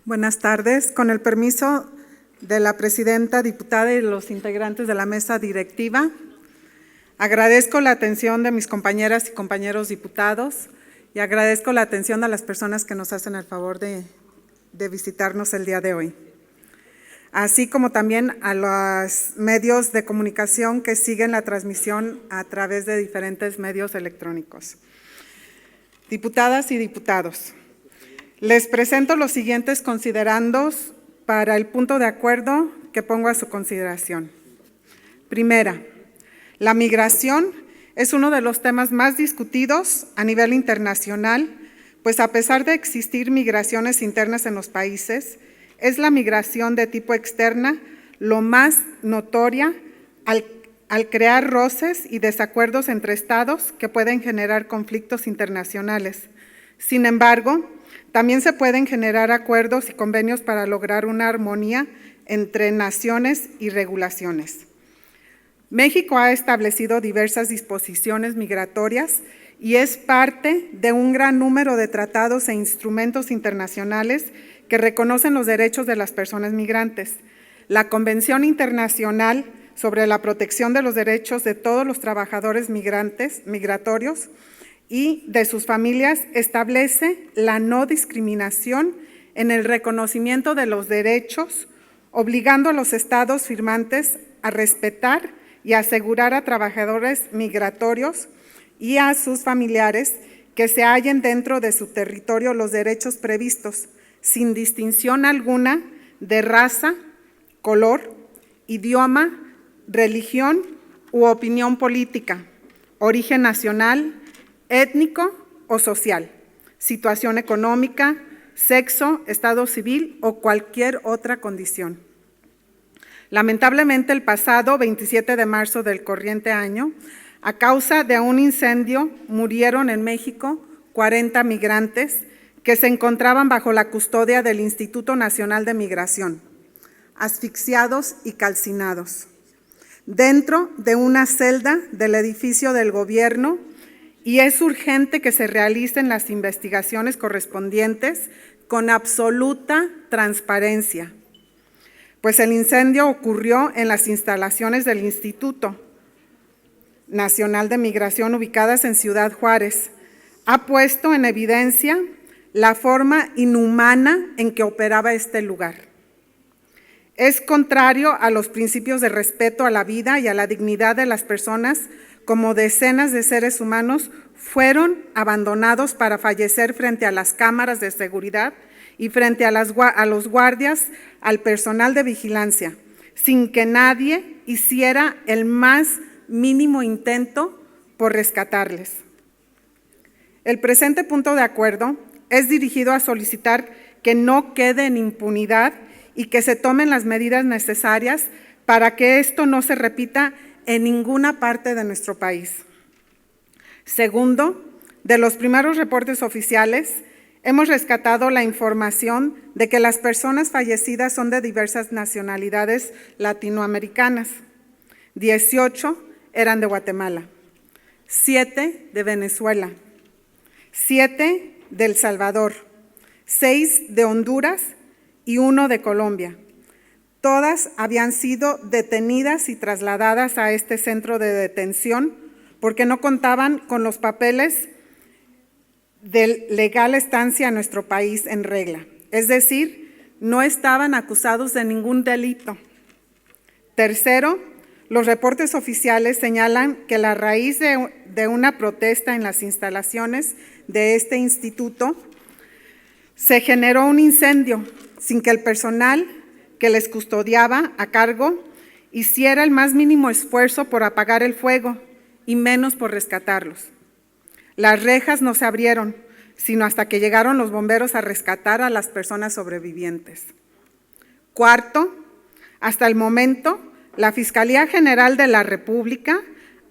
Buenas tardes. Con el permiso de la presidenta, diputada y los integrantes de la mesa directiva, agradezco la atención de mis compañeras y compañeros diputados y agradezco la atención de las personas que nos hacen el favor de visitarnos el día de hoy, así como también a los medios de comunicación que siguen la transmisión a través de diferentes medios electrónicos. Diputadas y diputados, les presento los siguientes considerandos para el punto de acuerdo que pongo a su consideración. Primera, la migración es uno de los temas más discutidos a nivel internacional, pues a pesar de existir migraciones internas en los países, es la migración de tipo externa lo más notoria al crear roces y desacuerdos entre estados que pueden generar conflictos internacionales. Sin embargo, también se pueden generar acuerdos y convenios para lograr una armonía entre naciones y regulaciones. México ha establecido diversas disposiciones migratorias y es parte de un gran número de tratados e instrumentos internacionales que reconocen los derechos de las personas migrantes. La Convención Internacional sobre la Protección de los Derechos de todos los trabajadores migratorios y de sus familias establece la no discriminación en el reconocimiento de los derechos, obligando a los estados firmantes a respetar y asegurar a trabajadores migratorios y a sus familiares que se hallen dentro de su territorio los derechos previstos, sin distinción alguna de raza, color, idioma, religión u opinión política, origen nacional, étnico o social, situación económica, sexo, estado civil o cualquier otra condición. Lamentablemente, el pasado 27 de marzo del corriente año, a causa de un incendio, murieron en México 40 migrantes que se encontraban bajo la custodia del Instituto Nacional de Migración, asfixiados y calcinados, dentro de una celda del edificio del gobierno, y es urgente que se realicen las investigaciones correspondientes con absoluta transparencia, pues el incendio ocurrió en las instalaciones del Instituto Nacional de Migración ubicadas en Ciudad Juárez. Ha puesto en evidencia la forma inhumana en que operaba este lugar. Es contrario a los principios de respeto a la vida y a la dignidad de las personas, como decenas de seres humanos fueron abandonados para fallecer frente a las cámaras de seguridad y frente a los guardias, al personal de vigilancia, sin que nadie hiciera el más mínimo intento por rescatarles. El presente punto de acuerdo es dirigido a solicitar que no quede en impunidad y que se tomen las medidas necesarias para que esto no se repita en ninguna parte de nuestro país. Segundo, de los primeros reportes oficiales, hemos rescatado la información de que las personas fallecidas son de diversas nacionalidades latinoamericanas. 18 eran de Guatemala, 7 de Venezuela, 7 de El Salvador, 6 de Honduras y 1 de Colombia. Todas habían sido detenidas y trasladadas a este centro de detención porque no contaban con los papeles de legal estancia en nuestro país en regla. Es decir, no estaban acusados de ningún delito. Tercero, los reportes oficiales señalan que a raíz de una protesta en las instalaciones de este instituto, se generó un incendio sin que el personal que les custodiaba a cargo hiciera el más mínimo esfuerzo por apagar el fuego y menos por rescatarlos. Las rejas no se abrieron, sino hasta que llegaron los bomberos a rescatar a las personas sobrevivientes. Cuarto, hasta el momento, la Fiscalía General de la República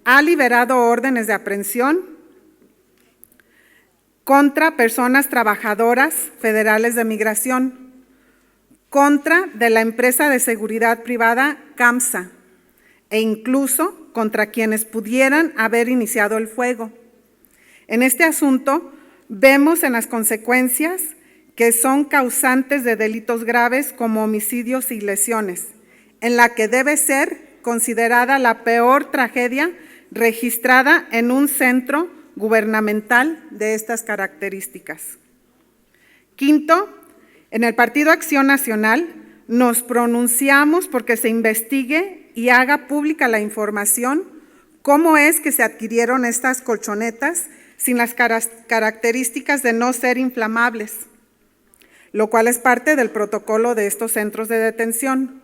ha liberado órdenes de aprehensión contra personas trabajadoras federales de migración, contra de la empresa de seguridad privada CAMSA e incluso contra quienes pudieran haber iniciado el fuego. En este asunto, vemos en las consecuencias que son causantes de delitos graves como homicidios y lesiones, en la que debe ser considerada la peor tragedia registrada en un centro gubernamental de estas características. Quinto, en el Partido Acción Nacional nos pronunciamos porque se investigue y haga pública la información cómo es que se adquirieron estas colchonetas sin las características de no ser inflamables, lo cual es parte del protocolo de estos centros de detención.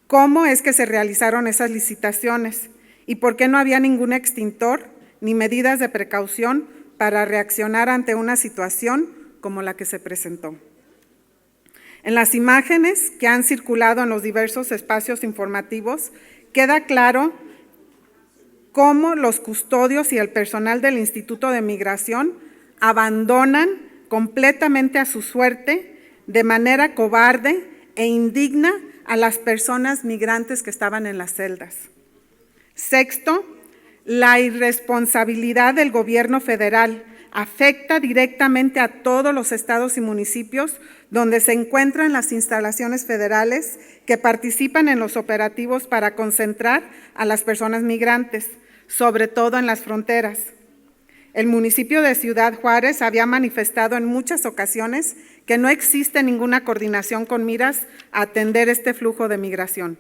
¿Cómo es que se realizaron esas licitaciones? ¿Y por qué no había ningún extintor ni medidas de precaución para reaccionar ante una situación como la que se presentó? En las imágenes que han circulado en los diversos espacios informativos, queda claro cómo los custodios y el personal del Instituto de Migración abandonan completamente a su suerte de manera cobarde e indigna a las personas migrantes que estaban en las celdas. Sexto, la irresponsabilidad del gobierno federal afecta directamente a todos los estados y municipios donde se encuentran las instalaciones federales que participan en los operativos para concentrar a las personas migrantes, sobre todo en las fronteras. El municipio de Ciudad Juárez había manifestado en muchas ocasiones que no existe ninguna coordinación con miras a atender este flujo de migración.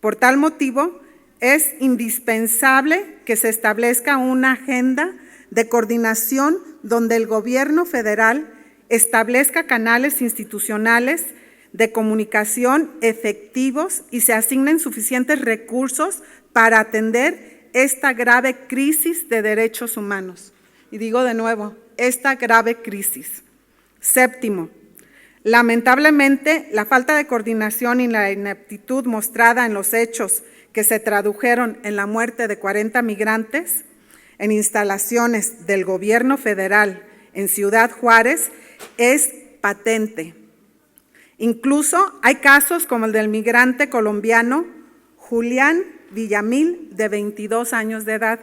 Por tal motivo, es indispensable que se establezca una agenda de coordinación donde el gobierno federal establezca canales institucionales de comunicación efectivos y se asignen suficientes recursos para atender esta grave crisis de derechos humanos. Y digo de nuevo, esta grave crisis. Séptimo, lamentablemente, la falta de coordinación y la ineptitud mostrada en los hechos que se tradujeron en la muerte de 40 migrantes en instalaciones del gobierno federal en Ciudad Juárez es patente. Incluso hay casos como el del migrante colombiano Julián Villamil, de 22 años de edad,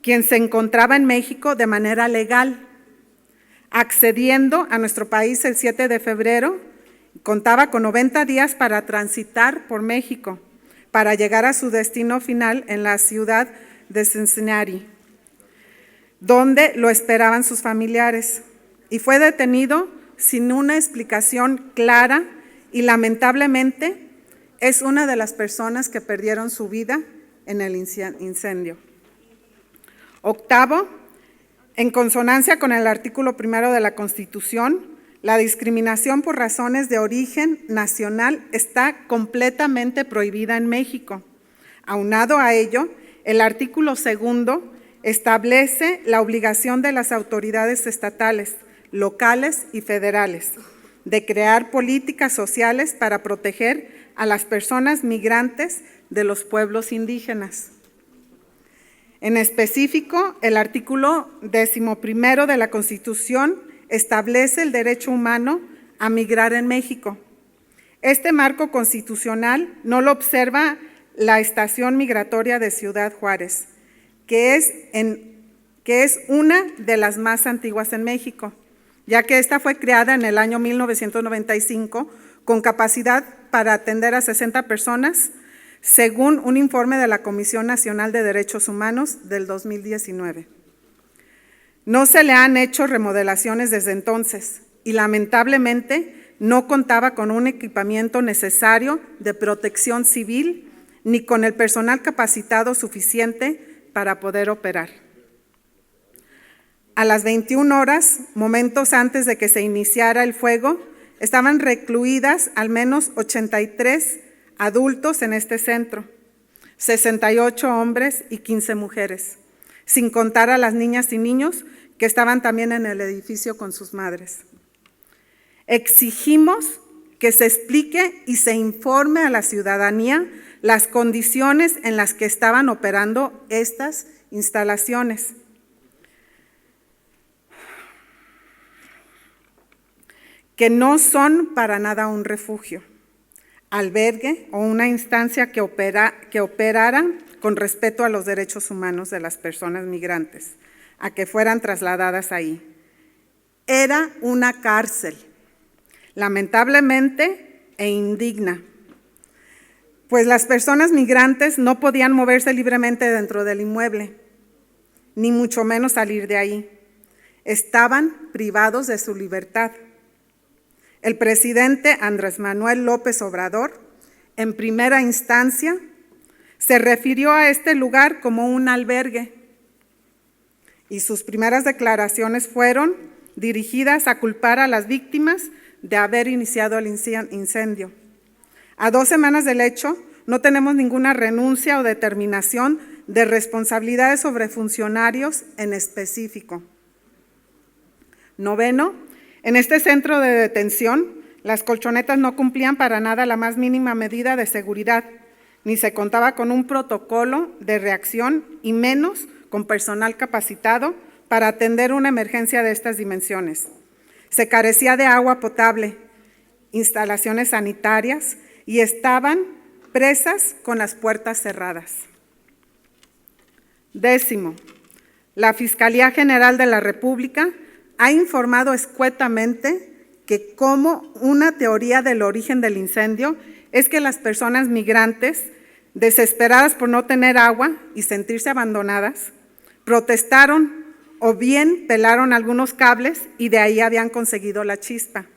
quien se encontraba en México de manera legal, accediendo a nuestro país el 7 de febrero, contaba con 90 días para transitar por México, para llegar a su destino final en la ciudad de Cincinnati, donde lo esperaban sus familiares, y fue detenido sin una explicación clara y lamentablemente es una de las personas que perdieron su vida en el incendio. Octavo, en consonancia con el artículo 1 de la Constitución, la discriminación por razones de origen nacional está completamente prohibida en México. Aunado a ello, el artículo 2 establece la obligación de las autoridades estatales, locales y federales de crear políticas sociales para proteger a las personas migrantes de los pueblos indígenas. En específico, el artículo 11 de la Constitución establece el derecho humano a migrar en México. Este marco constitucional no lo observa la Estación Migratoria de Ciudad Juárez, que es una de las más antiguas en México, ya que esta fue creada en el año 1995 con capacidad para atender a 60 personas, según un informe de la Comisión Nacional de Derechos Humanos del 2019. No se le han hecho remodelaciones desde entonces y lamentablemente no contaba con un equipamiento necesario de protección civil ni con el personal capacitado suficiente para poder operar. A las 21 horas, momentos antes de que se iniciara el fuego, estaban recluidas al menos 83 adultos en este centro, 68 hombres y 15 mujeres, sin contar a las niñas y niños que estaban también en el edificio con sus madres. Exigimos que se explique y se informe a la ciudadanía las condiciones en las que estaban operando estas instalaciones. Que no son para nada un refugio, albergue o una instancia que operara con respeto a los derechos humanos de las personas migrantes, a que fueran trasladadas ahí. era una cárcel, lamentablemente e indigna, pues las personas migrantes no podían moverse libremente dentro del inmueble, ni mucho menos salir de ahí. Estaban privados de su libertad. El presidente Andrés Manuel López Obrador, en primera instancia, se refirió a este lugar como un albergue y sus primeras declaraciones fueron dirigidas a culpar a las víctimas de haber iniciado el incendio. A 2 semanas del hecho, no tenemos ninguna renuncia o determinación de responsabilidades sobre funcionarios en específico. Noveno, en este centro de detención, las colchonetas no cumplían para nada la más mínima medida de seguridad, ni se contaba con un protocolo de reacción y menos con personal capacitado para atender una emergencia de estas dimensiones. Se carecía de agua potable, instalaciones sanitarias y estaban presas con las puertas cerradas. Décimo, la Fiscalía General de la República ha informado escuetamente que como una teoría del origen del incendio es que las personas migrantes, desesperadas por no tener agua y sentirse abandonadas, protestaron o bien pelaron algunos cables y de ahí habían conseguido la chispa,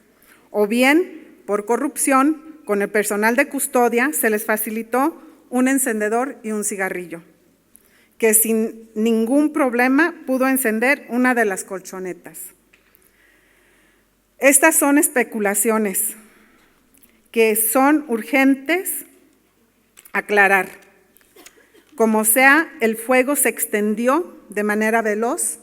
o bien por corrupción con el personal de custodia se les facilitó un encendedor y un cigarrillo, que sin ningún problema pudo encender una de las colchonetas. Estas son especulaciones que son urgentes aclarar. Como sea, el fuego se extendió de manera veloz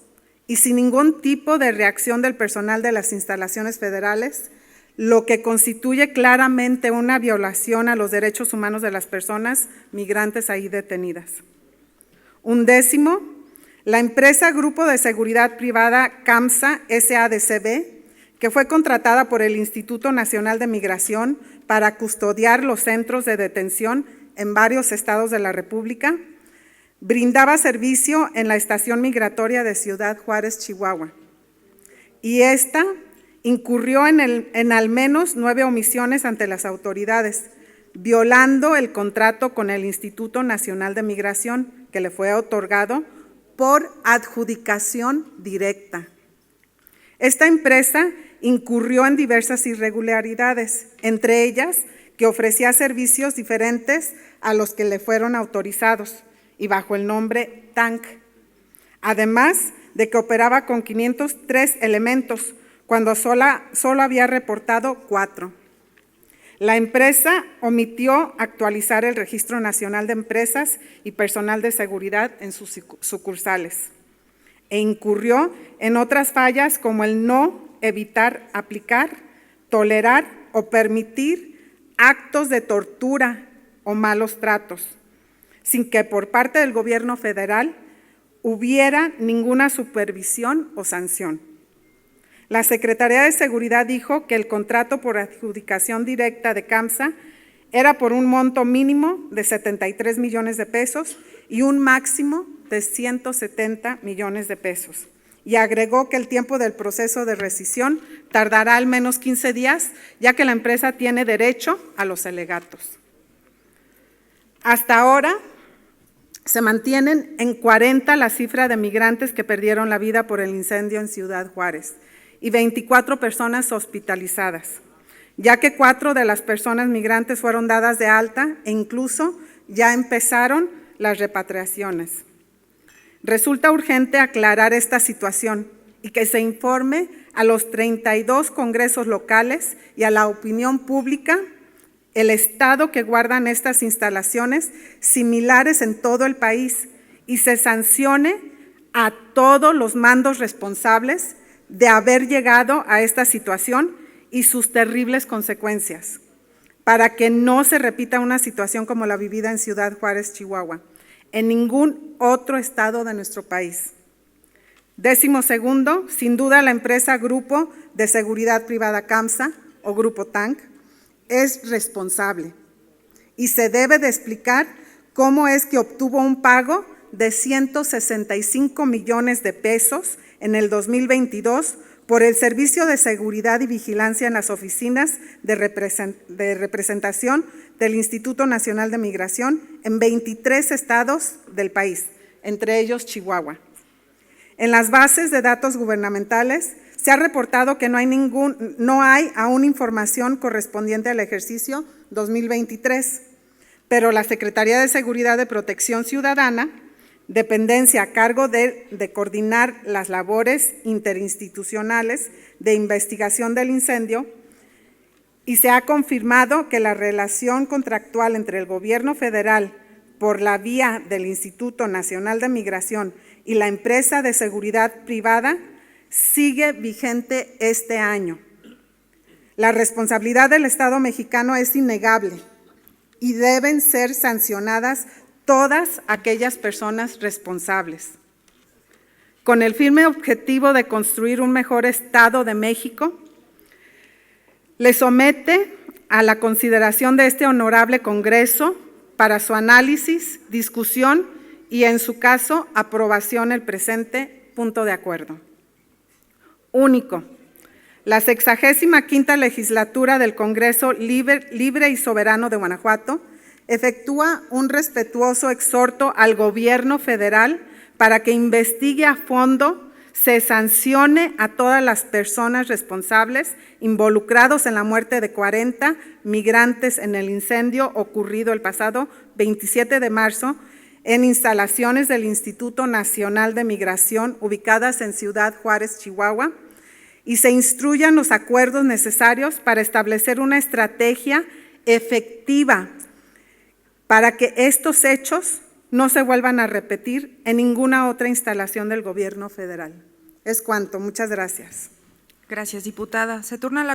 y sin ningún tipo de reacción del personal de las instalaciones federales, lo que constituye claramente una violación a los derechos humanos de las personas migrantes ahí detenidas. 11, la empresa Grupo de Seguridad Privada CAMSA SADCB, que fue contratada por el Instituto Nacional de Migración para custodiar los centros de detención en varios estados de la República, brindaba servicio en la estación migratoria de Ciudad Juárez, Chihuahua, y esta incurrió en al menos 9 omisiones ante las autoridades, violando el contrato con el Instituto Nacional de Migración, que le fue otorgado por adjudicación directa. Esta empresa incurrió en diversas irregularidades, entre ellas que ofrecía servicios diferentes a los que le fueron autorizados y bajo el nombre TANC, además de que operaba con 503 elementos, cuando solo había reportado 4. La empresa omitió actualizar el Registro Nacional de Empresas y Personal de Seguridad en sus sucursales e incurrió en otras fallas como el no evitar aplicar, tolerar o permitir actos de tortura o malos tratos, sin que por parte del gobierno federal hubiera ninguna supervisión o sanción. La Secretaría de Seguridad dijo que el contrato por adjudicación directa de CAMSA era por un monto mínimo de 73 millones de pesos y un máximo de 170 millones de pesos. Y agregó que el tiempo del proceso de rescisión tardará al menos 15 días, ya que la empresa tiene derecho a los alegatos. Hasta ahora se mantienen en 40 la cifra de migrantes que perdieron la vida por el incendio en Ciudad Juárez y 24 personas hospitalizadas, ya que 4 de las personas migrantes fueron dadas de alta e incluso ya empezaron las repatriaciones. Resulta urgente aclarar esta situación y que se informe a los 32 congresos locales y a la opinión pública el estado que guardan estas instalaciones similares en todo el país y se sancione a todos los mandos responsables de haber llegado a esta situación y sus terribles consecuencias, para que no se repita una situación como la vivida en Ciudad Juárez, Chihuahua, en ningún otro estado de nuestro país. 12, sin duda la empresa Grupo de Seguridad Privada CAMSA o Grupo TANC es responsable y se debe de explicar cómo es que obtuvo un pago de 165 millones de pesos en el 2022 por el Servicio de Seguridad y Vigilancia en las oficinas de representación del Instituto Nacional de Migración en 23 estados del país, entre ellos Chihuahua. En las bases de datos gubernamentales se ha reportado que no hay aún información correspondiente al ejercicio 2023, pero la Secretaría de Seguridad y Protección Ciudadana, dependencia a cargo de coordinar las labores interinstitucionales de investigación del incendio, y se ha confirmado que la relación contractual entre el Gobierno federal por la vía del Instituto Nacional de Migración y la empresa de seguridad privada sigue vigente este año. La responsabilidad del Estado mexicano es innegable y deben ser sancionadas todas aquellas personas responsables. Con el firme objetivo de construir un mejor Estado de México, le somete a la consideración de este honorable Congreso para su análisis, discusión y, en su caso, aprobación el presente punto de acuerdo. Único. La 65ª legislatura del Congreso Libre y Soberano de Guanajuato efectúa un respetuoso exhorto al Gobierno federal para que investigue a fondo, se sancione a todas las personas responsables involucrados en la muerte de 40 migrantes en el incendio ocurrido el pasado 27 de marzo en instalaciones del Instituto Nacional de Migración ubicadas en Ciudad Juárez, Chihuahua, y se instruyan los acuerdos necesarios para establecer una estrategia efectiva para que estos hechos no se vuelvan a repetir en ninguna otra instalación del Gobierno federal. Es cuanto. Muchas gracias. Gracias, diputada. Se turna la